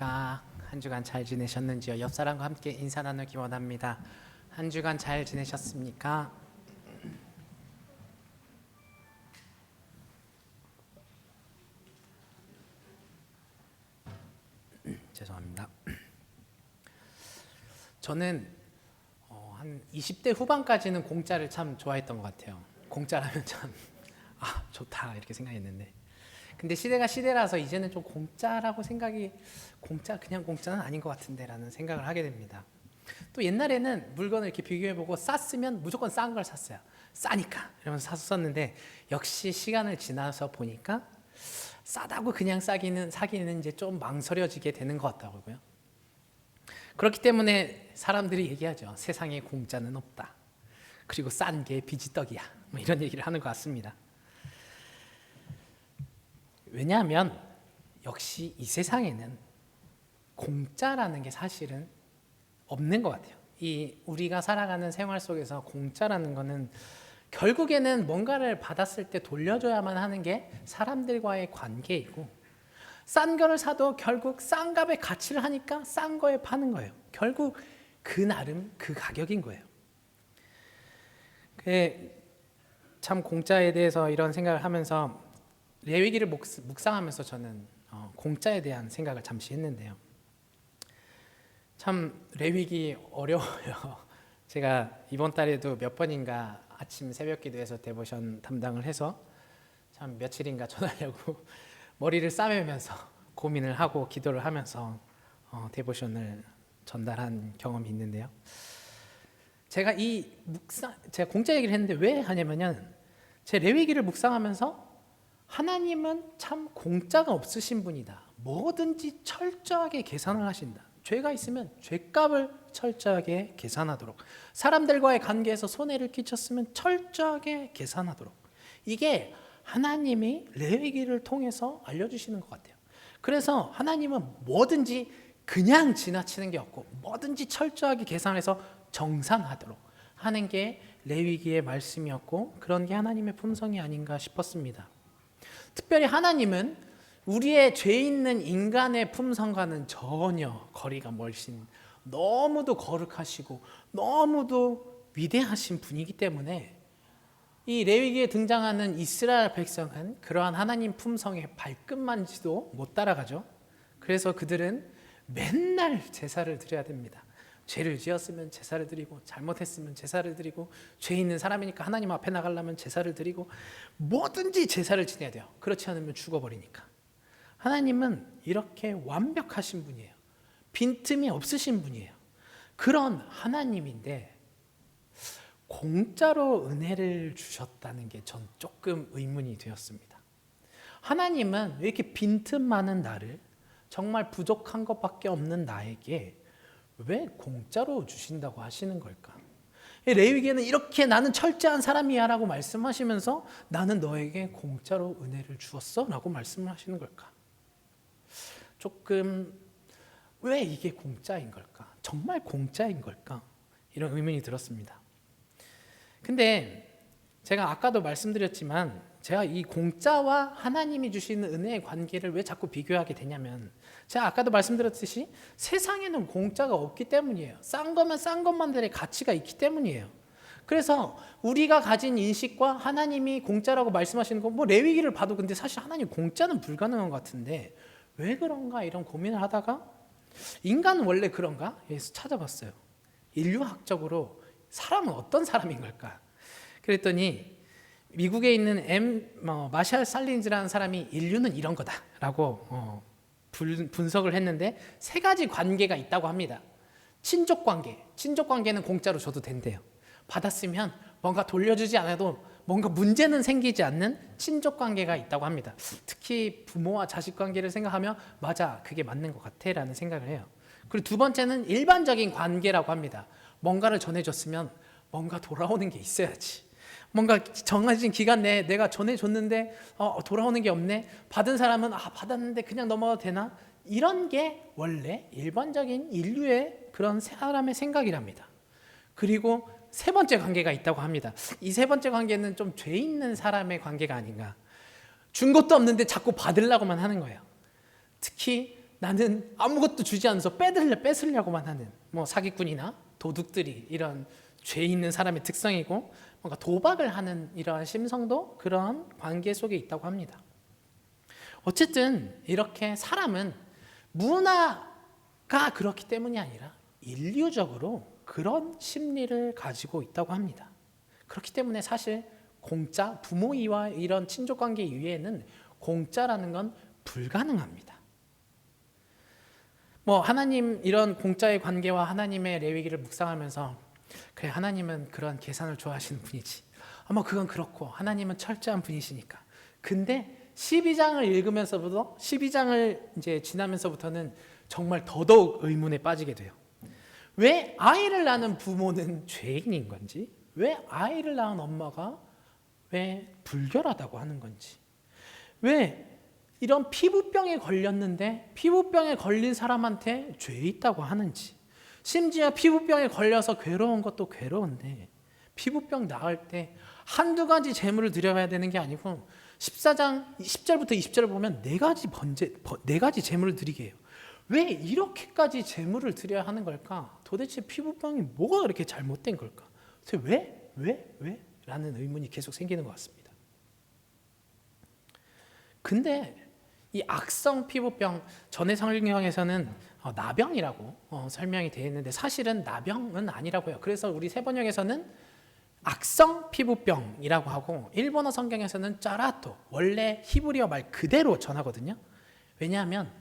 안녕하십니까. 한 주간 잘 지내셨는지요? 옆 사람과 함께 인사 나누기 원합니다. 한 주간 잘 지내셨습니까? 죄송합니다. 저는 한 20대 후반까지는 공짜를 참 좋아했던 것 같아요. 공짜라면 참 좋다 이렇게 생각했는데, 근데 시대가 시대라서 이제는 좀 공짜라고 생각이, 그냥 공짜는 아닌 것 같은데 라는 생각을 하게 됩니다. 또 옛날에는 물건을 이렇게 비교해보고 쌌으면 무조건 싼 걸 샀어요. 싸니까 이러면서 샀었는데, 역시 시간을 지나서 보니까 싸다고 그냥 사기는 이제 좀 망설여지게 되는 것 같더라고요. 그렇기 때문에 사람들이 얘기하죠. 세상에 공짜는 없다. 그리고 싼 게 비지떡이야. 뭐 이런 얘기를 하는 것 같습니다. 왜냐하면 역시 이 세상에는 공짜라는 게 사실은 없는 것 같아요. 이 우리가 살아가는 생활 속에서 공짜라는 거는 결국에는 뭔가를 받았을 때 돌려줘야만 하는 게 사람들과의 관계이고, 싼 거를 사도 결국 싼 값의 가치를 하니까 싼 거에 파는 거예요. 결국 그 나름 그 가격인 거예요. 참 공짜에 대해서 이런 생각을 하면서 레위기를 묵상하면서 저는 공짜에 대한 생각을 잠시 했는데요. 참 레위기 어려워요. 제가 이번 달에도 몇 번인가 아침 새벽 기도에서 데보션 담당을 해서 참 며칠인가 전하려고 머리를 싸매면서 고민을 하고 기도를 하면서 데보션을 전달한 경험이 있는데요. 제가 제가 공짜 얘기를 했는데 왜 하냐면요, 제 레위기를 묵상하면서 하나님은 참 공짜가 없으신 분이다. 뭐든지 철저하게 계산을 하신다. 죄가 있으면 죄값을 철저하게 계산하도록, 사람들과의 관계에서 손해를 끼쳤으면 철저하게 계산하도록, 이게 하나님이 레위기를 통해서 알려주시는 것 같아요. 그래서 하나님은 뭐든지 그냥 지나치는 게 없고 뭐든지 철저하게 계산해서 정산하도록 하는 게 레위기의 말씀이었고, 그런 게 하나님의 품성이 아닌가 싶었습니다. 특별히 하나님은 우리의 죄 있는 인간의 품성과는 전혀 거리가 멀신, 너무도 거룩하시고 너무도 위대하신 분이기 때문에 이 레위기에 등장하는 이스라엘 백성은 그러한 하나님 품성의 발끝만지도 못 따라가죠. 그래서 그들은 맨날 제사를 드려야 됩니다. 죄를 지었으면 제사를 드리고, 잘못했으면 제사를 드리고, 죄 있는 사람이니까 하나님 앞에 나가려면 제사를 드리고, 뭐든지 제사를 지내야 돼요. 그렇지 않으면 죽어버리니까. 하나님은 이렇게 완벽하신 분이에요. 빈틈이 없으신 분이에요. 그런 하나님인데 공짜로 은혜를 주셨다는 게 전 조금 의문이 되었습니다. 하나님은 왜 이렇게 빈틈 많은 나를, 정말 부족한 것밖에 없는 나에게 왜 공짜로 주신다고 하시는 걸까? 레위기에는 이렇게 나는 철저한 사람이야 라고 말씀하시면서 나는 너에게 공짜로 은혜를 주었어 라고 말씀을 하시는 걸까? 조금 왜 이게 공짜인 걸까? 정말 공짜인 걸까? 이런 의문이 들었습니다. 근데 제가 아까도 말씀드렸지만, 제가 이 공짜와 하나님이 주시는 은혜의 관계를 왜 자꾸 비교하게 되냐면, 제가 아까도 말씀드렸듯이 세상에는 공짜가 없기 때문이에요. 싼 거면 싼 것만들의 가치가 있기 때문이에요. 그래서 우리가 가진 인식과 하나님이 공짜라고 말씀하시는 거, 뭐 레위기를 봐도 근데 사실 하나님 공짜는 불가능한 것 같은데 왜 그런가 이런 고민을 하다가, 인간은 원래 그런가? 여기서 찾아봤어요. 인류학적으로 사람은 어떤 사람인 걸까? 그랬더니 미국에 있는 마샬 살린즈라는 사람이 인류는 이런 거다라고 분석을 했는데, 세 가지 관계가 있다고 합니다. 친족 관계는 공짜로 줘도 된대요. 받았으면 뭔가 돌려주지 않아도 뭔가 문제는 생기지 않는 친족 관계가 있다고 합니다. 특히 부모와 자식 관계를 생각하면 맞아, 그게 맞는 것 같아 라는 생각을 해요. 그리고 두 번째는 일반적인 관계라고 합니다. 뭔가를 전해줬으면 뭔가 돌아오는 게 있어야지. 뭔가 정해진 기간 내에 내가 전해줬는데 돌아오는 게 없네. 받은 사람은 받았는데 그냥 넘어가도 되나? 이런 게 원래 일반적인 인류의 그런 사람의 생각이랍니다. 그리고 세 번째 관계가 있다고 합니다. 이 세 번째 관계는 좀 죄 있는 사람의 관계가 아닌가. 준 것도 없는데 자꾸 받으려고만 하는 거예요. 특히 나는 아무것도 주지 않아서 뺏으려고만 하는 뭐 사기꾼이나 도둑들이 이런 죄 있는 사람의 특성이고, 뭔가 도박을 하는 이러한 심성도 그런 관계 속에 있다고 합니다. 어쨌든 이렇게 사람은 문화가 그렇기 때문이 아니라 인류적으로 그런 심리를 가지고 있다고 합니다. 그렇기 때문에 사실 공짜, 부모 이와 이런 친족 관계 이외에는 공짜라는 건 불가능합니다. 뭐 하나님 이런 공짜의 관계와 하나님의 레위기를 묵상하면서, 그래, 하나님은 그런 계산을 좋아하시는 분이지, 뭐 그건 그렇고 하나님은 철저한 분이시니까. 근데 12장을 읽으면서부터, 12장을 이제 지나면서부터는 정말 더더욱 의문에 빠지게 돼요. 왜 아이를 낳는 부모는 죄인인 건지, 왜 아이를 낳은 엄마가 왜 불결하다고 하는 건지, 왜 이런 피부병에 걸렸는데 피부병에 걸린 사람한테 죄 있다고 하는지, 심지어 피부병에 걸려서 괴로운 것도 괴로운데 피부병 나을 때 한두 가지 제물을 드려야 되는 게 아니고 14장 10절부터 20절을 보면 네 가지 제물을 드리게 해요. 왜 이렇게까지 제물을 드려야 하는 걸까? 도대체 피부병이 뭐가 그렇게 잘못된 걸까? 도대체 왜? 라는 의문이 계속 생기는 것 같습니다. 근데 이 악성 피부병, 전에 성경에서는 나병이라고 설명이 되어 있는데 사실은 나병은 아니라고요. 그래서 우리 세번역에서는 악성 피부병이라고 하고, 일본어 성경에서는 짜라토, 원래 히브리어 말 그대로 전하거든요. 왜냐하면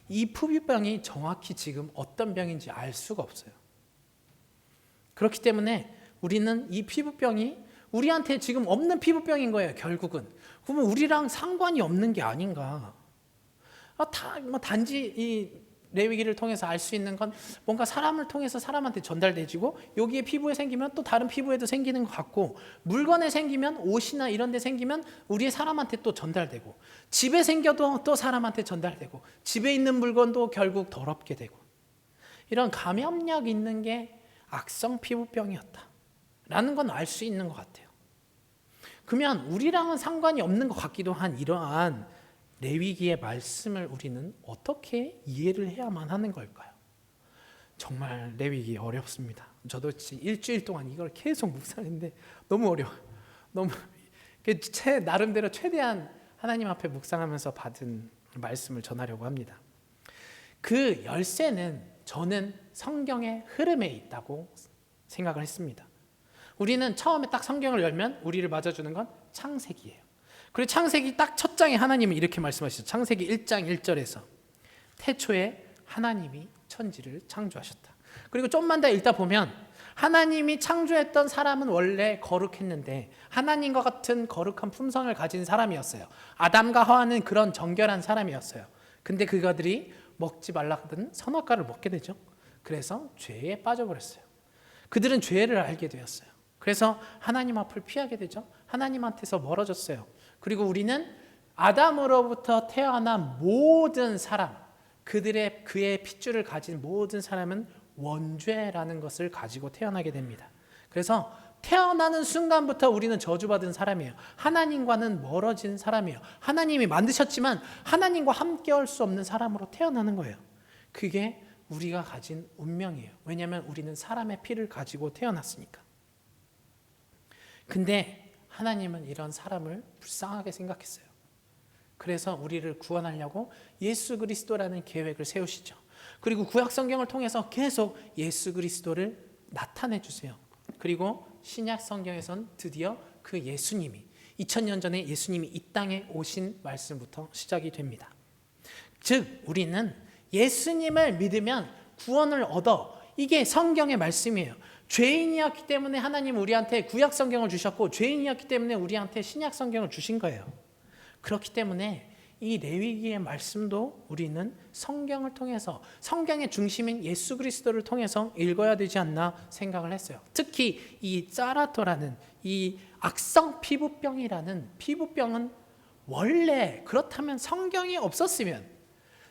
이 피부병이 정확히 지금 어떤 병인지 알 수가 없어요. 그렇기 때문에 우리는 이 피부병이 우리한테 지금 없는 피부병인 거예요, 결국은. 그러면 우리랑 상관이 없는 게 아닌가. 단지 이 레위기를 통해서 알 수 있는 건 뭔가 사람을 통해서 사람한테 전달되지고, 여기에 피부에 생기면 또 다른 피부에도 생기는 것 같고, 물건에 생기면, 옷이나 이런 데 생기면 우리의 사람한테 또 전달되고, 집에 생겨도 또 사람한테 전달되고, 집에 있는 물건도 결국 더럽게 되고, 이런 감염력 있는 게 악성 피부병이었다라는 건 알 수 있는 것 같아요. 그러면 우리랑은 상관이 없는 것 같기도 한 이러한 레위기의 말씀을 우리는 어떻게 이해를 해야만 하는 걸까요? 정말 레위기 어렵습니다. 저도 일주일 동안 이걸 계속 묵상했는데 너무 어려워요. 너무 제 나름대로 최대한 하나님 앞에 묵상하면서 받은 말씀을 전하려고 합니다. 그 열쇠는 저는 성경의 흐름에 있다고 생각을 했습니다. 우리는 처음에 딱 성경을 열면 우리를 맞아주는 건 창세기예요. 그리고 창세기 딱 첫 장에 하나님은 이렇게 말씀하시죠. 창세기 1장 1절에서 태초에 하나님이 천지를 창조하셨다. 그리고 좀만 더 읽다 보면 하나님이 창조했던 사람은 원래 거룩했는데 하나님과 같은 거룩한 품성을 가진 사람이었어요. 아담과 하와는 그런 정결한 사람이었어요. 근데 그가들이 먹지 말라던 선악과를 먹게 되죠. 그래서 죄에 빠져버렸어요. 그들은 죄를 알게 되었어요. 그래서 하나님 앞을 피하게 되죠. 하나님한테서 멀어졌어요. 그리고 우리는 아담으로부터 태어난 모든 사람, 그의 핏줄을 가진 모든 사람은 원죄라는 것을 가지고 태어나게 됩니다. 그래서 태어나는 순간부터 우리는 저주받은 사람이에요. 하나님과는 멀어진 사람이에요. 하나님이 만드셨지만 하나님과 함께할 수 없는 사람으로 태어나는 거예요. 그게 우리가 가진 운명이에요. 왜냐하면 우리는 사람의 피를 가지고 태어났으니까. 근데 하나님은 이런 사람을 불쌍하게 생각했어요. 그래서 우리를 구원하려고 예수 그리스도라는 계획을 세우시죠. 그리고 구약 성경을 통해서 계속 예수 그리스도를 나타내 주세요. 그리고 신약 성경에선 드디어 그 예수님이 2000년 전에 예수님이 이 땅에 오신 말씀부터 시작이 됩니다. 즉 우리는 예수님을 믿으면 구원을 얻어, 이게 성경의 말씀이에요. 죄인이었기 때문에 하나님 우리한테 구약 성경을 주셨고, 죄인이었기 때문에 우리한테 신약 성경을 주신 거예요. 그렇기 때문에 이 레위기의 말씀도 우리는 성경을 통해서, 성경의 중심인 예수 그리스도를 통해서 읽어야 되지 않나 생각을 했어요. 특히 이 짜라토라는 이 악성 피부병이라는 피부병은 원래 그렇다면 성경이 없었으면,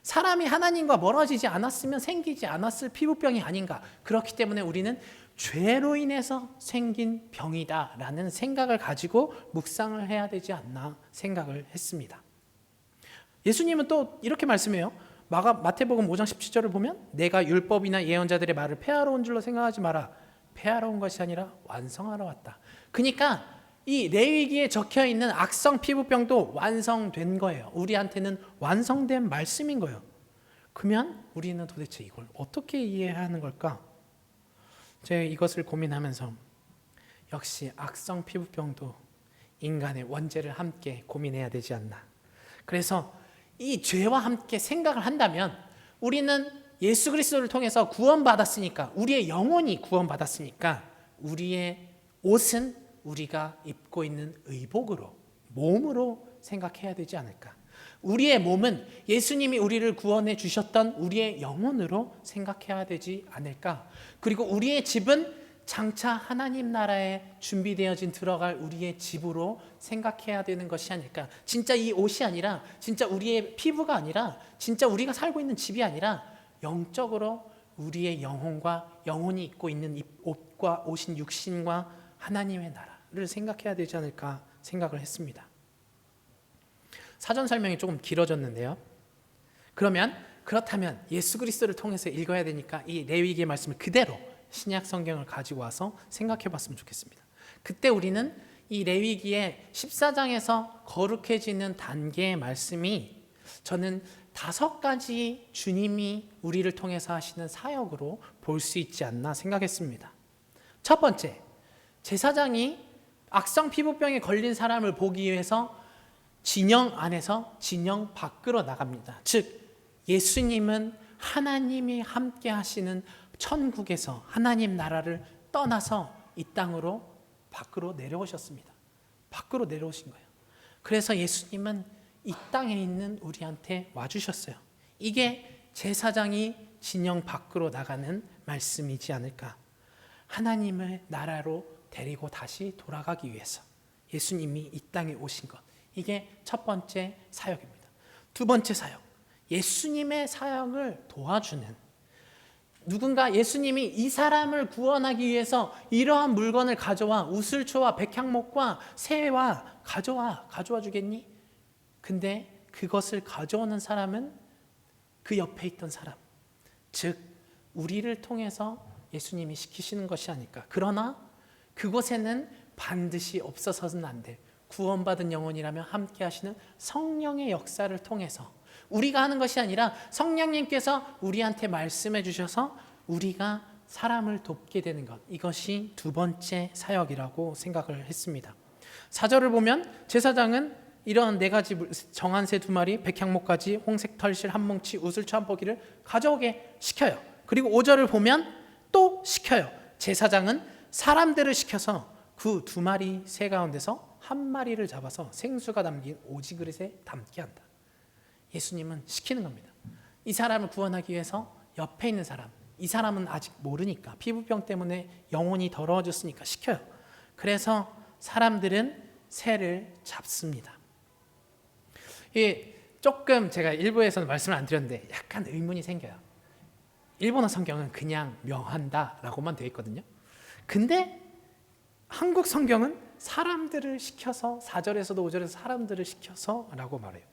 사람이 하나님과 멀어지지 않았으면 생기지 않았을 피부병이 아닌가. 그렇기 때문에 우리는 죄로 인해서 생긴 병이다라는 생각을 가지고 묵상을 해야 되지 않나 생각을 했습니다. 예수님은 또 이렇게 말씀해요. 마태복음 5장 17절을 보면 내가 율법이나 예언자들의 말을 폐하러 온 줄로 생각하지 마라. 폐하러 온 것이 아니라 완성하러 왔다. 그러니까 이 레위기에 적혀 있는 악성 피부병도 완성된 거예요. 우리한테는 완성된 말씀인 거예요. 그러면 우리는 도대체 이걸 어떻게 이해하는 걸까? 제가 이것을 고민하면서 역시 악성 피부병도 인간의 원죄를 함께 고민해야 되지 않나. 그래서 이 죄와 함께 생각을 한다면 우리는 예수 그리스도를 통해서 구원받았으니까, 우리의 영혼이 구원받았으니까 우리의 옷은 우리가 입고 있는 의복으로, 몸으로 생각해야 되지 않을까. 우리의 몸은 예수님이 우리를 구원해 주셨던 우리의 영혼으로 생각해야 되지 않을까. 그리고 우리의 집은 장차 하나님 나라에 준비되어진 들어갈 우리의 집으로 생각해야 되는 것이 아닐까. 진짜 이 옷이 아니라, 진짜 우리의 피부가 아니라, 진짜 우리가 살고 있는 집이 아니라 영적으로 우리의 영혼이 입고 있는 옷과 옷인 육신과 하나님의 나라를 생각해야 되지 않을까 생각을 했습니다. 사전 설명이 조금 길어졌는데요. 그렇다면 예수 그리스도를 통해서 읽어야 되니까 이 레위기의 말씀을 그대로 신약 성경을 가지고 와서 생각해 봤으면 좋겠습니다. 그때 우리는 이 레위기의 14장에서 거룩해지는 단계의 말씀이 저는 5가지 주님이 우리를 통해서 하시는 사역으로 볼 수 있지 않나 생각했습니다. 첫 번째, 제사장이 악성 피부병에 걸린 사람을 보기 위해서 진영 안에서 진영 밖으로 나갑니다. 즉 예수님은 하나님이 함께 하시는 천국에서 하나님 나라를 떠나서 이 땅으로 밖으로 내려오셨습니다. 밖으로 내려오신 거예요. 그래서 예수님은 이 땅에 있는 우리한테 와주셨어요. 이게 제사장이 진영 밖으로 나가는 말씀이지 않을까. 하나님을 나라로 데리고 다시 돌아가기 위해서 예수님이 이 땅에 오신 것, 이게 첫 번째 사역입니다. 두 번째 사역, 예수님의 사역을 도와주는, 누군가 예수님이 이 사람을 구원하기 위해서 이러한 물건을 가져와, 우슬초와 백향목과 새와 가져와 주겠니? 근데 그것을 가져오는 사람은 그 옆에 있던 사람, 즉 우리를 통해서 예수님이 시키시는 것이 아닐까. 그러나 그곳에는 반드시 없어서는 안 될, 구원받은 영혼이라면 함께 하시는 성령의 역사를 통해서, 우리가 하는 것이 아니라 성령님께서 우리한테 말씀해 주셔서 우리가 사람을 돕게 되는 것, 이것이 두 번째 사역이라고 생각을 했습니다. 4절을 보면 제사장은 이런 4가지 정한 새 2마리, 백향목까지, 홍색 털실 한 뭉치, 우슬초 한 포기를 가져오게 시켜요. 그리고 5절을 보면 또 시켜요. 제사장은 사람들을 시켜서 그 2마리 새 가운데서 1마리를 잡아서 생수가 담긴 오지 그릇에 담게 한다. 예수님은 시키는 겁니다. 이 사람을 구원하기 위해서 옆에 있는 사람, 이 사람은 아직 모르니까, 피부병 때문에 영혼이 더러워졌으니까 시켜요. 그래서 사람들은 새를 잡습니다. 조금 제가 일부에서는 말씀을 안 드렸는데 약간 의문이 생겨요. 일본어 성경은 그냥 명한다라고만 되어 있거든요. 근데 한국 성경은 사람들을 시켜서, 4절에서도 5절에서 사람들을 시켜서 라고 말해요.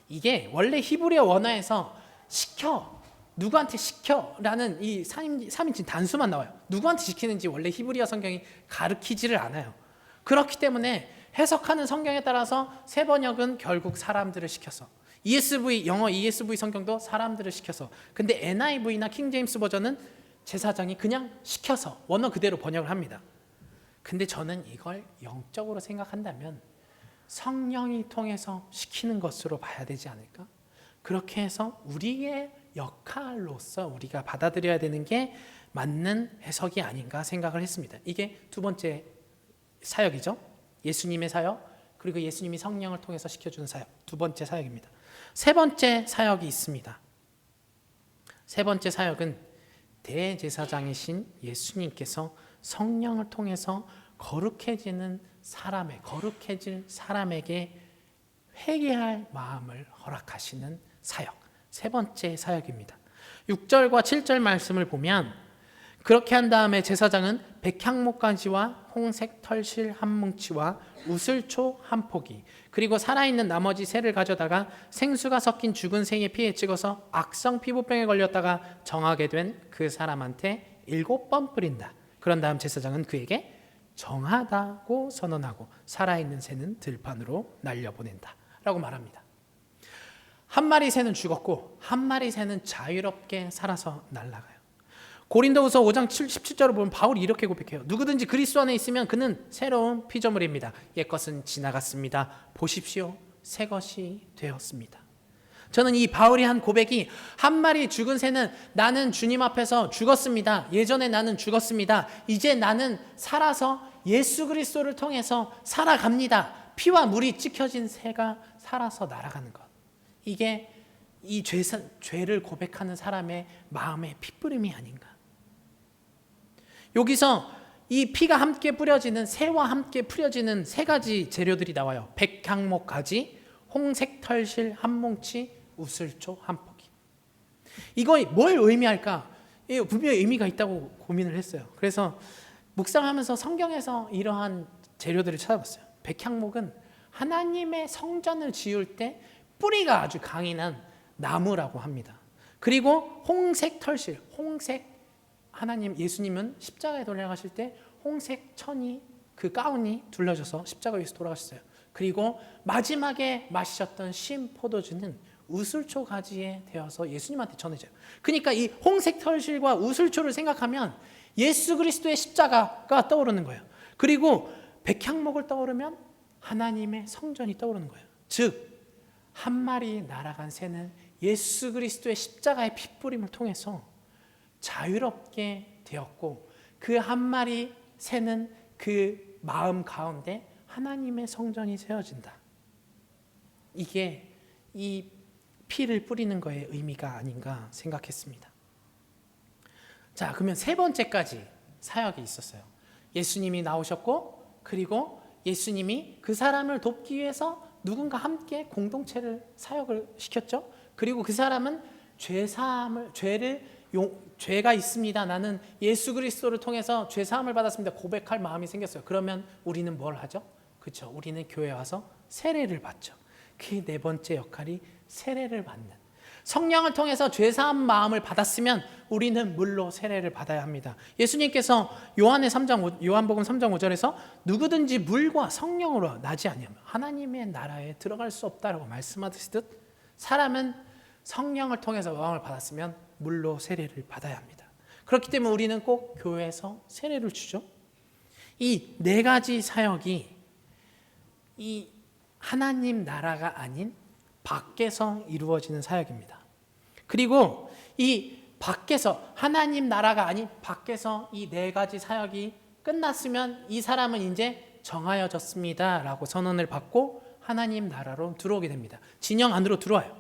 이게 원래 히브리어 원어에서 시켜, 누구한테 시켜라는 이 3인칭 단수만 나와요. 누구한테 시키는지 원래 히브리어 성경이 가르치지를 않아요. 그렇기 때문에 해석하는 성경에 따라서 새 번역은 결국 사람들을 시켜서, 영어 ESV 성경도 사람들을 시켜서, 근데 NIV나 킹 제임스 버전은 제사장이 그냥 시켜서 원어 그대로 번역을 합니다. 근데 저는 이걸 영적으로 생각한다면 성령이 통해서 시키는 것으로 봐야 되지 않을까? 그렇게 해서 우리의 역할로서 우리가 받아들여야 되는 게 맞는 해석이 아닌가 생각을 했습니다. 이게 두 번째 사역이죠. 예수님의 사역, 그리고 예수님이 성령을 통해서 시켜주는 사역, 두 번째 사역입니다. 세 번째 사역이 있습니다. 세 번째 사역은 대제사장이신 예수님께서 성령을 통해서 거룩해질 사람에게 회개할 마음을 허락하시는 사역, 세 번째 사역입니다. 6절과 7절 말씀을 보면, 그렇게 한 다음에 제사장은 백향목가지와 홍색 털실 한 뭉치와 우슬초 한 포기, 그리고 살아있는 나머지 새를 가져다가 생수가 섞인 죽은 새의 피에 찍어서 악성 피부병에 걸렸다가 정하게 된 그 사람한테 7번 뿌린다. 그런 다음 제사장은 그에게 정하다고 선언하고 살아있는 새는 들판으로 날려보낸다 라고 말합니다. 한 마리 새는 죽었고 한 마리 새는 자유롭게 살아서 날아가요. 고린도후서 5장 17절을 보면 바울이 이렇게 고백해요. 누구든지 그리스도 안에 있으면 그는 새로운 피조물입니다. 옛것은 지나갔습니다. 보십시오, 새 것이 되었습니다. 저는 이 바울이 한 고백이, 한 마리 죽은 새는 나는 주님 앞에서 죽었습니다. 예전에 나는 죽었습니다. 이제 나는 살아서 예수 그리스도를 통해서 살아갑니다. 피와 물이 찍혀진 새가 살아서 날아가는 것. 이게 이 죄를 고백하는 사람의 마음의 핏부림이 아닌가. 여기서 이 피가 함께 뿌려지는, 새와 함께 뿌려지는 세 가지 재료들이 나와요. 백향목 가지, 홍색 털실 한 뭉치, 우슬초 한 포기. 이거 뭘 의미할까? 분명히 의미가 있다고 고민을 했어요. 그래서 묵상하면서 성경에서 이러한 재료들을 찾아봤어요. 백향목은 하나님의 성전을 지을 때 뿌리가 아주 강인한 나무라고 합니다. 그리고 홍색 털실, 홍색, 예수님은 십자가에 돌아가실 때 홍색 천이, 그 가운이 둘러져서 십자가 위에서 돌아가셨어요. 그리고 마지막에 마시셨던 신 포도주는 우슬초 가지에 되어서 예수님한테 전해져요. 그러니까 이 홍색 털실과 우슬초를 생각하면 예수 그리스도의 십자가가 떠오르는 거예요. 그리고 백향목을 떠오르면 하나님의 성전이 떠오르는 거예요. 즉 한 마리 날아간 새는 예수 그리스도의 십자가의 핏부림을 통해서 자유롭게 되었고, 그 한 마리 새는 그 마음 가운데 하나님의 성전이 세워진다. 이게 이 피를 뿌리는 거의 의미가 아닌가 생각했습니다. 자, 그러면 세 번째까지 사역이 있었어요. 예수님이 나오셨고, 그리고 예수님이 그 사람을 돕기 위해서 누군가 함께 공동체를 사역을 시켰죠. 그리고 그 사람은 죄가 있습니다, 나는 예수 그리스도를 통해서 죄사함을 받았습니다, 고백할 마음이 생겼어요. 그러면 우리는 뭘 하죠? 그렇죠. 우리는 교회에 와서 세례를 받죠. 그 네 번째 역할이 세례를 받는, 성령을 통해서 죄사함 마음을 받았으면 우리는 물로 세례를 받아야 합니다. 예수님께서 요한복음 3장 5절에서 누구든지 물과 성령으로 나지 아니하면 하나님의 나라에 들어갈 수 없다라고 말씀하시듯, 사람은 성령을 통해서 마음을 받았으면 물로 세례를 받아야 합니다. 그렇기 때문에 우리는 꼭 교회에서 세례를 주죠. 이 네 가지 사역이 이 하나님 나라가 아닌 밖에서 이루어지는 사역입니다. 그리고 이 밖에서, 하나님 나라가 아닌 밖에서 이 네 가지 사역이 끝났으면 이 사람은 이제 정하여졌습니다 라고 선언을 받고 하나님 나라로 들어오게 됩니다. 진영 안으로 들어와요.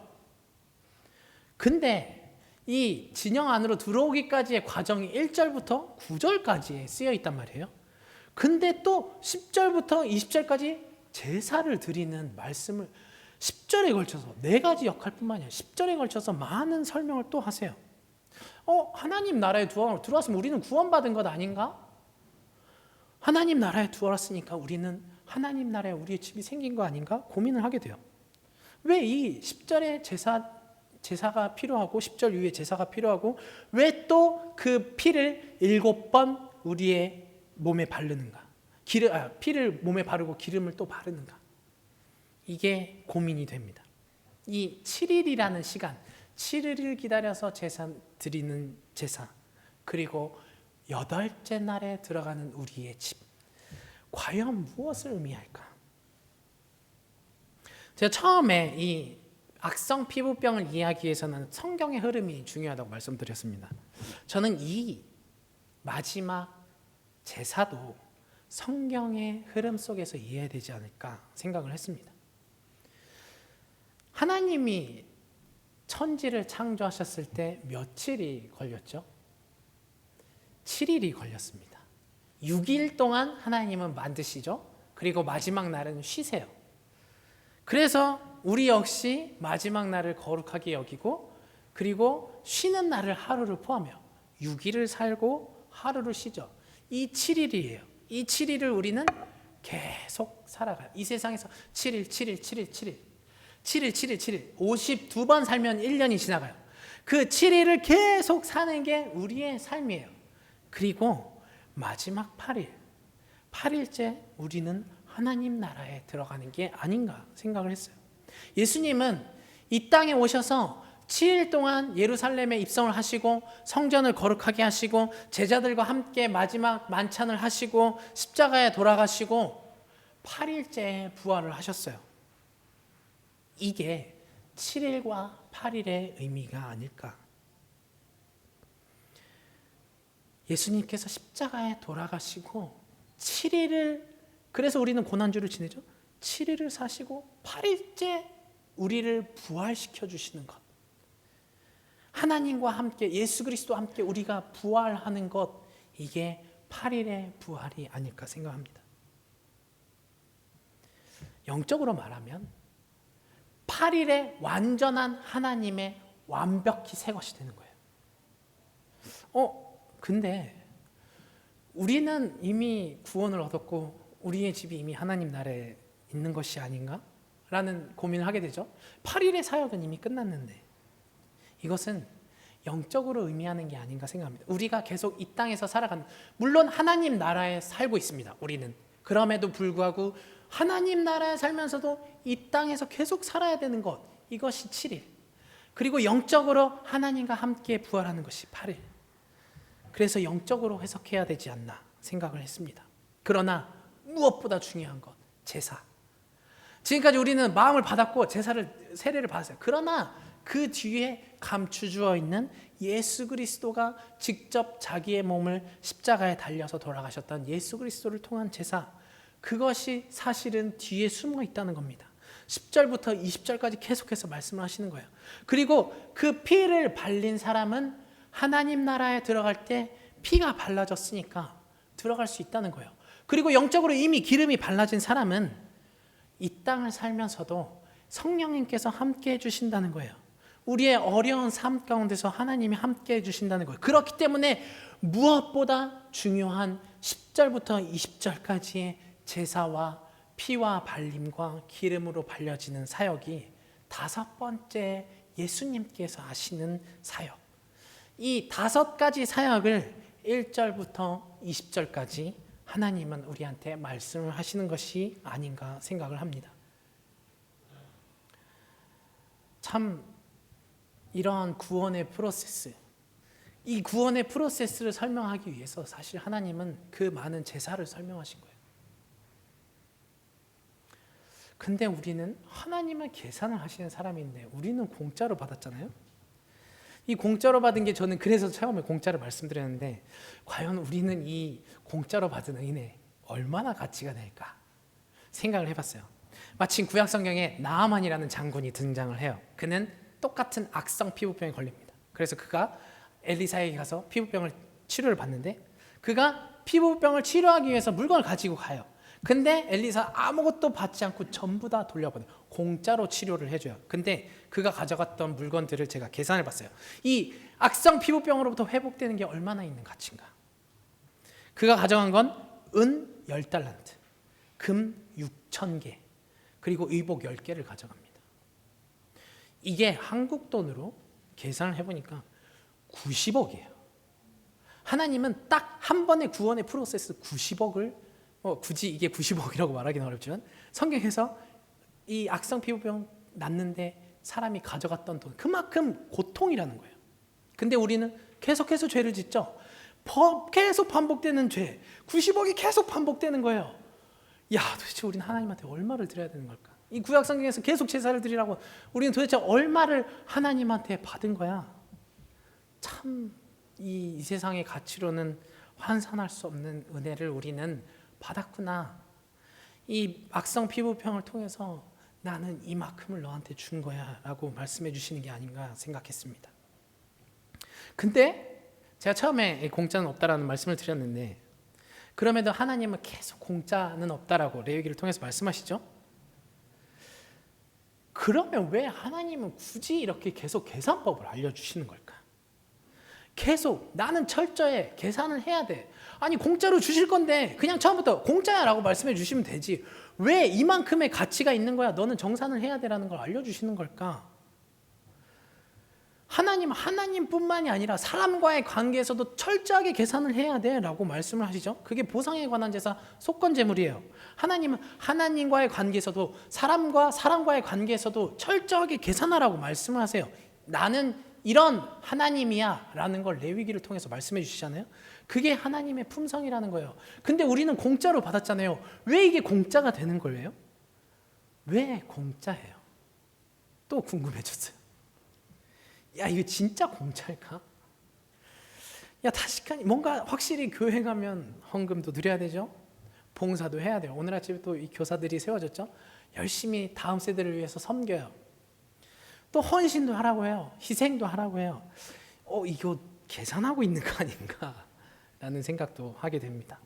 근데 이 진영 안으로 들어오기까지의 과정이 1절부터 9절까지에 쓰여 있단 말이에요. 근데 또 10절부터 20절까지 제사를 드리는 말씀을 10절에 걸쳐서 네 가지 역할뿐만 아니라 10절에 걸쳐서 많은 설명을 또 하세요. 하나님 나라에 들어왔으면 우리는 구원받은 것 아닌가? 하나님 나라에 들어왔으니까 우리는 하나님 나라에 우리의 집이 생긴 거 아닌가? 고민을 하게 돼요. 왜 이 10절에 제사가 필요하고 10절 이후에 제사가 필요하고 왜 또 그 피를 7번 우리의 몸에 바르는가? 피를 몸에 바르고 기름을 또 바르는가? 이게 고민이 됩니다. 이 7일이라는 시간, 7일을 기다려서 제사 드리는 제사, 그리고 8째 날에 들어가는 우리의 집, 과연 무엇을 의미할까? 제가 처음에 이 악성 피부병을 이해하기 위해서는 성경의 흐름이 중요하다고 말씀드렸습니다. 저는 이 마지막 제사도 성경의 흐름 속에서 이해되지 않을까 생각을 했습니다. 하나님이 천지를 창조하셨을 때 며칠이 걸렸죠? 7일이 걸렸습니다. 6일 동안 하나님은 만드시죠. 그리고 마지막 날은 쉬세요. 그래서 우리 역시 마지막 날을 거룩하게 여기고, 그리고 쉬는 날을 하루를 포함해요. 6일을 살고 하루를 쉬죠. 이 7일이에요. 이 7일을 우리는 계속 살아가요. 이 세상에서 7일, 7일, 7일, 7일, 7일, 7일, 7일, 52번 살면 1년이 지나가요. 그 7일을 계속 사는 게 우리의 삶이에요. 그리고 마지막 8일, 8일째 우리는 하나님 나라에 들어가는 게 아닌가 생각을 했어요. 예수님은 이 땅에 오셔서 7일 동안 예루살렘에 입성을 하시고 성전을 거룩하게 하시고 제자들과 함께 마지막 만찬을 하시고 십자가에 돌아가시고 8일째에 부활을 하셨어요. 이게 7일과 8일의 의미가 아닐까. 예수님께서 십자가에 돌아가시고 7일을, 그래서 우리는 고난주를 지내죠. 7일을 사시고 8일째 우리를 부활시켜 주시는 것, 하나님과 함께 예수 그리스도와 함께 우리가 부활하는 것, 이게 8일의 부활이 아닐까 생각합니다. 영적으로 말하면 8일의 완전한 하나님의 완벽히 새 것이 되는 거예요. 근데 우리는 이미 구원을 얻었고 우리의 집이 이미 하나님 나라에 있는 것이 아닌가? 라는 고민을 하게 되죠. 8일의 사역은 이미 끝났는데, 이것은 영적으로 의미하는 게 아닌가 생각합니다. 우리가 계속 이 땅에서 살아가는, 물론 하나님 나라에 살고 있습니다. 우리는. 그럼에도 불구하고 하나님 나라에 살면서도 이 땅에서 계속 살아야 되는 것, 이것이 7일. 그리고 영적으로 하나님과 함께 부활하는 것이 8일. 그래서 영적으로 해석해야 되지 않나 생각을 했습니다. 그러나 무엇보다 중요한 것, 제사. 지금까지 우리는 마음을 받았고 세례를 받았어요. 그러나 그 뒤에 감추어 있는 예수 그리스도가 직접 자기의 몸을 십자가에 달려서 돌아가셨던 예수 그리스도를 통한 제사, 그것이 사실은 뒤에 숨어 있다는 겁니다. 10절부터 20절까지 계속해서 말씀을 하시는 거예요. 그리고 그 피를 발린 사람은 하나님 나라에 들어갈 때 피가 발라졌으니까 들어갈 수 있다는 거예요. 그리고 영적으로 이미 기름이 발라진 사람은 이 땅을 살면서도 성령님께서 함께 해주신다는 거예요. 우리의 어려운 삶 가운데서 하나님이 함께 해주신다는 거예요. 그렇기 때문에 무엇보다 중요한 10절부터 20절까지의 제사와 피와 발림과 기름으로 발려지는 사역이 5번째 예수님께서 하시는 사역. 이 5가지 사역을 1절부터 20절까지 하나님은 우리한테 말씀을 하시는 것이 아닌가 생각을 합니다. 참 이러한 구원의 프로세스, 이 구원의 프로세스를 설명하기 위해서 사실 하나님은 그 많은 제사를 설명하신 거예요. 근데 우리는 하나님은 계산을 하시는 사람인데 우리는 공짜로 받았잖아요. 이 공짜로 받은 게, 저는 그래서 처음에 공짜로 말씀드렸는데, 과연 우리는 이 공짜로 받은 은혜 얼마나 가치가 될까 생각을 해봤어요. 마침 구약 성경에 나아만이라는 장군이 등장을 해요. 그는 똑같은 악성 피부병에 걸립니다. 그래서 그가 엘리사에게 가서 피부병을 치료를 받는데, 그가 피부병을 치료하기 위해서 물건을 가지고 가요. 근데 엘리사 아무것도 받지 않고 전부 다 돌려보내요. 공짜로 치료를 해줘요. 근데 그가 가져갔던 물건들을 제가 계산을 봤어요. 이 악성 피부병으로부터 회복되는 게 얼마나 있는 가치인가. 그가 가져간 건 은 10달란트, 금 6,000개, 그리고 의복 10개를 가져갑니다. 이게 한국 돈으로 계산을 해보니까 90억이에요. 하나님은 딱 한 번의 구원의 프로세스 90억을, 굳이 이게 90억이라고 말하기는 어렵지만 성경에서 이 악성 피부병 낫는데 사람이 가져갔던 돈, 그만큼 고통이라는 거예요. 근데 우리는 계속해서 죄를 짓죠. 계속 반복되는 죄, 90억이 계속 반복되는 거예요. 야, 도대체 우리는 하나님한테 얼마를 드려야 되는 걸까? 이 구약 성경에서 계속 제사를 드리라고, 우리는 도대체 얼마를 하나님한테 받은 거야? 참 이 세상의 가치로는 환산할 수 없는 은혜를 우리는 받았구나. 이 악성 피부병을 통해서 나는 이만큼을 너한테 준 거야 라고 말씀해 주시는 게 아닌가 생각했습니다. 근데 제가 처음에 공짜는 없다라는 말씀을 드렸는데, 그럼에도 하나님은 계속 공짜는 없다라고 레위기를 통해서 말씀하시죠. 그러면 왜 하나님은 굳이 이렇게 계속 계산법을 알려주시는 걸까? 계속 나는 철저히 계산을 해야 돼. 아니 공짜로 주실 건데 그냥 처음부터 공짜야 라고 말씀해 주시면 되지. 왜 이만큼의 가치가 있는 거야? 너는 정산을 해야 되라는 걸 알려주시는 걸까? 하나님뿐만이 아니라 사람과의 관계에서도 철저하게 계산을 해야 돼 라고 말씀을 하시죠. 그게 보상에 관한 제사 속건제물이에요. 하나님은 하나님과의 관계에서도 사람과의 관계에서도 철저하게 계산하라고 말씀을 하세요. 나는 이런 하나님이야 라는 걸 레위기를 통해서 말씀해 주시잖아요. 그게 하나님의 품성이라는 거예요. 근데 우리는 공짜로 받았잖아요. 왜 이게 공짜가 되는 거예요? 왜 공짜예요? 또 궁금해졌어요. 야, 이거 진짜 공짜일까? 야, 다시까지 뭔가 확실히 교회 가면 헌금도 드려야 되죠. 봉사도 해야 돼요. 오늘 아침에 또 이 교사들이 세워졌죠. 열심히 다음 세대를 위해서 섬겨요. 또 헌신도 하라고 해요. 희생도 하라고 해요. 이거 계산하고 있는 거 아닌가? 라는 생각도 하게 됩니다.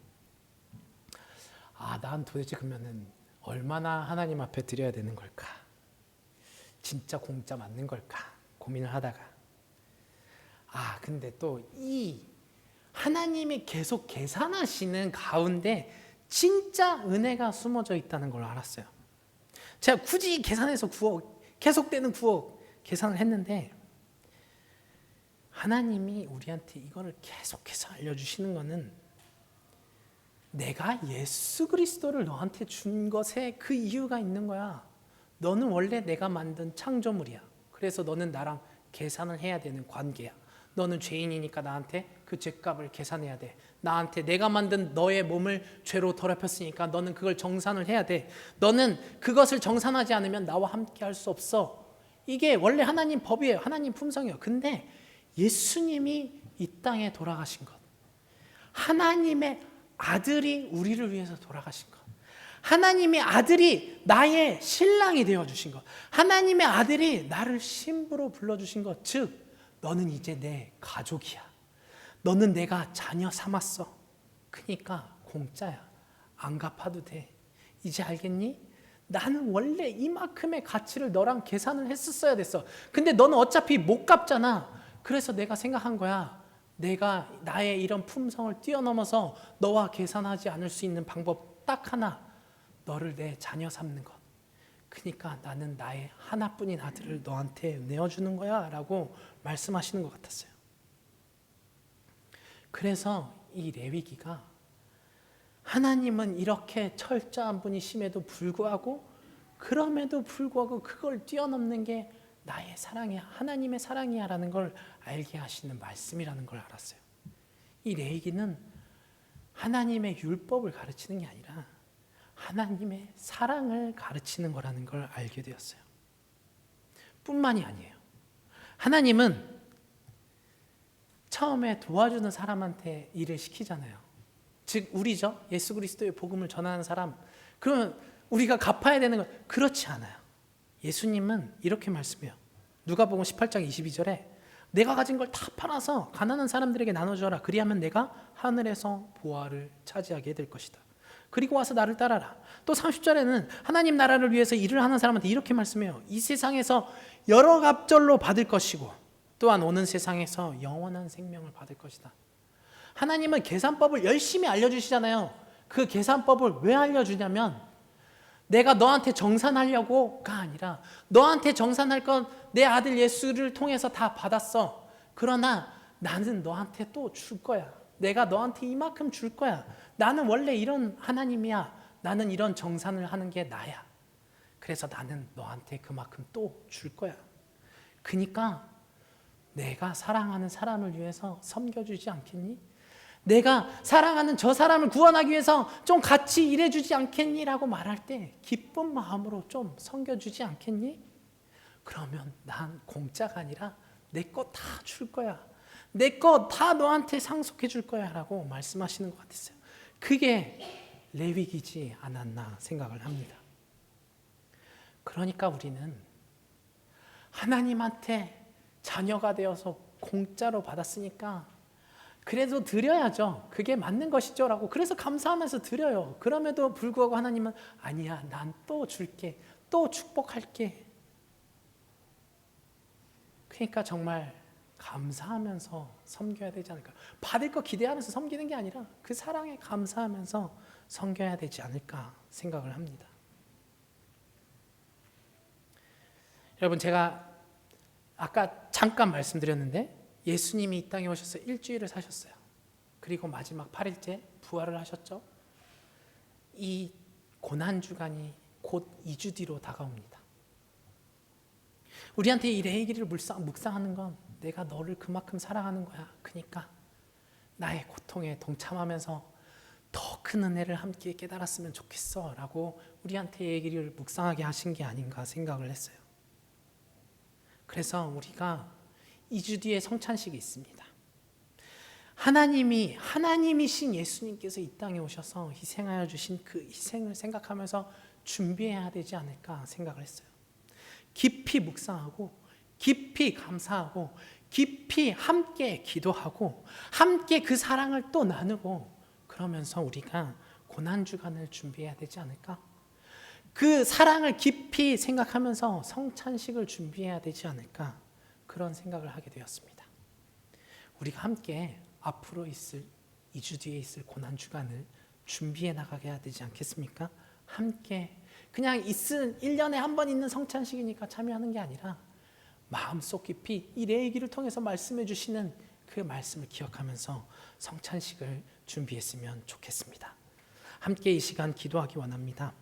난 도대체 그러면은 얼마나 하나님 앞에 드려야 되는 걸까? 진짜 공짜 맞는 걸까? 고민을 하다가 근데 또 이 하나님이 계속 계산하시는 가운데 진짜 은혜가 숨어져 있다는 걸 알았어요. 제가 굳이 계산해서 9억 계속되는 9억 계산을 했는데 하나님이 우리한테 이거를 계속해서 알려주시는 거는 내가 예수 그리스도를 너한테 준 것에 그 이유가 있는 거야. 너는 원래 내가 만든 창조물이야. 그래서 너는 나랑 계산을 해야 되는 관계야. 너는 죄인이니까 나한테 그 죄값을 계산해야 돼. 나한테 내가 만든 너의 몸을 죄로 더럽혔으니까 너는 그걸 정산을 해야 돼. 너는 그것을 정산하지 않으면 나와 함께 할 수 없어. 이게 원래 하나님 법이에요. 하나님 품성이에요. 근데 예수님이 이 땅에 돌아가신 것, 하나님의 아들이 우리를 위해서 돌아가신 것, 하나님의 아들이 나의 신랑이 되어주신 것, 하나님의 아들이 나를 신부로 불러주신 것, 즉 너는 이제 내 가족이야. 너는 내가 자녀 삼았어. 그러니까 공짜야. 안 갚아도 돼. 이제 알겠니? 나는 원래 이만큼의 가치를 너랑 계산을 했었어야 됐어. 근데 너는 어차피 못 갚잖아. 그래서 내가 생각한 거야. 내가 나의 이런 품성을 뛰어넘어서 너와 계산하지 않을 수 있는 방법 딱 하나. 너를 내 자녀 삼는 것. 그러니까 나는 나의 하나뿐인 아들을 너한테 내어주는 거야 라고 말씀하시는 것 같았어요. 그래서 이 레위기가 하나님은 이렇게 철저한 분이심에도 불구하고 그럼에도 불구하고 그걸 뛰어넘는 게 나의 사랑이야, 하나님의 사랑이야 라는 걸 알게 하시는 말씀이라는 걸 알았어요. 이 레위기는 하나님의 율법을 가르치는 게 아니라 하나님의 사랑을 가르치는 거라는 걸 알게 되었어요. 뿐만이 아니에요. 하나님은 처음에 도와주는 사람한테 일을 시키잖아요. 즉 우리죠. 예수 그리스도의 복음을 전하는 사람. 그러면 우리가 갚아야 되는 건 그렇지 않아요. 예수님은 이렇게 말씀해요. 누가복음 18장 22절에 내가 가진 걸 다 팔아서 가난한 사람들에게 나눠줘라. 그리하면 내가 하늘에서 보화를 차지하게 될 것이다. 그리고 와서 나를 따라라. 또 30절에는 하나님 나라를 위해서 일을 하는 사람한테 이렇게 말씀해요. 이 세상에서 여러 갑절로 받을 것이고 또한 오는 세상에서 영원한 생명을 받을 것이다. 하나님은 계산법을 열심히 알려주시잖아요. 그 계산법을 왜 알려주냐면 내가 너한테 정산하려고가 아니라 너한테 정산할 건 내 아들 예수를 통해서 다 받았어. 그러나 나는 너한테 또 줄 거야. 내가 너한테 이만큼 줄 거야. 나는 원래 이런 하나님이야. 나는 이런 정산을 하는 게 나야. 그래서 나는 너한테 그만큼 또 줄 거야. 그러니까 내가 사랑하는 사람을 위해서 섬겨주지 않겠니? 내가 사랑하는 저 사람을 구원하기 위해서 좀 같이 일해주지 않겠니? 라고 말할 때 기쁜 마음으로 좀 섬겨주지 않겠니? 그러면 난 공짜가 아니라 내 거 다 줄 거야. 내 거 다 너한테 상속해 줄 거야 라고 말씀하시는 것 같았어요. 그게 레위기지 않았나 생각을 합니다. 그러니까 우리는 하나님한테 자녀가 되어서 공짜로 받았으니까 그래도 드려야죠. 그게 맞는 것이죠 라고 그래서 감사하면서 드려요. 그럼에도 불구하고 하나님은 아니야, 난 또 줄게, 또 축복할게. 그러니까 정말 감사하면서 섬겨야 되지 않을까. 받을 거 기대하면서 섬기는 게 아니라 그 사랑에 감사하면서 섬겨야 되지 않을까 생각을 합니다. 여러분, 제가 아까 잠깐 말씀드렸는데 예수님이 이 땅에 오셔서 일주일을 사셨어요. 그리고 마지막 8일째 부활을 하셨죠. 이 고난주간이 곧 2주 뒤로 다가옵니다. 우리한테 이 레이기를 묵상하는 건 내가 너를 그만큼 사랑하는 거야. 그러니까 나의 고통에 동참하면서 더 큰 은혜를 함께 깨달았으면 좋겠어 라고 우리한테 얘기를 묵상하게 하신 게 아닌가 생각을 했어요. 그래서 우리가 2주 뒤에 성찬식이 있습니다. 하나님이신 예수님께서 이 땅에 오셔서 희생하여 주신 그 희생을 생각하면서 준비해야 되지 않을까 생각을 했어요. 깊이 묵상하고 깊이 감사하고 깊이 함께 기도하고 함께 그 사랑을 또 나누고 그러면서 우리가 고난주간을 준비해야 되지 않을까? 그 사랑을 깊이 생각하면서 성찬식을 준비해야 되지 않을까? 그런 생각을 하게 되었습니다. 우리가 함께 앞으로 있을 2주 뒤에 있을 고난주간을 준비해 나가게 해야 되지 않겠습니까? 함께 그냥 1년에 한 번 있는 성찬식이니까 참여하는 게 아니라 마음속 깊이 이 레위기를 통해서 말씀해 주시는 그 말씀을 기억하면서 성찬식을 준비했으면 좋겠습니다. 함께 이 시간 기도하기 원합니다.